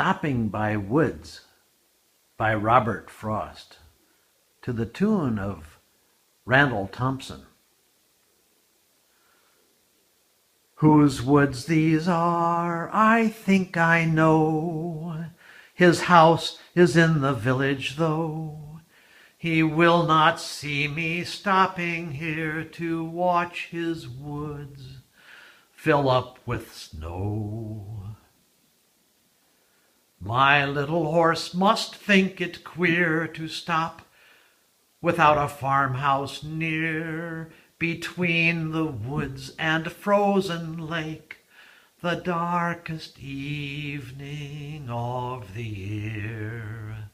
Stopping by Woods by Robert Frost to the tune of Randall Thompson. Whose woods these are, I think I know. His house is in the village, though. He will not see me stopping here to watch his woods fill up with snow. My little horse must think it queer to stop without a farmhouse near, between the woods and frozen lake, the darkest evening of the year.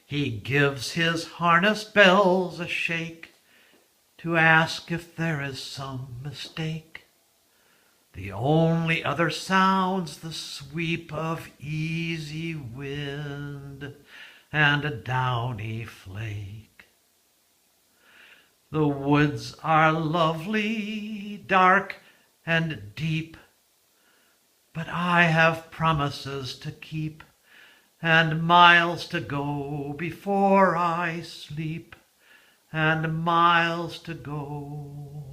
He gives his harness bells a shake to ask if there is some mistake. The only other sound's the sweep of easy wind and a downy flake. The woods are lovely, dark and deep, but I have promises to keep and miles to go before I sleep, and miles to go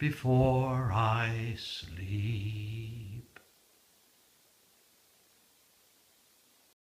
before I sleep.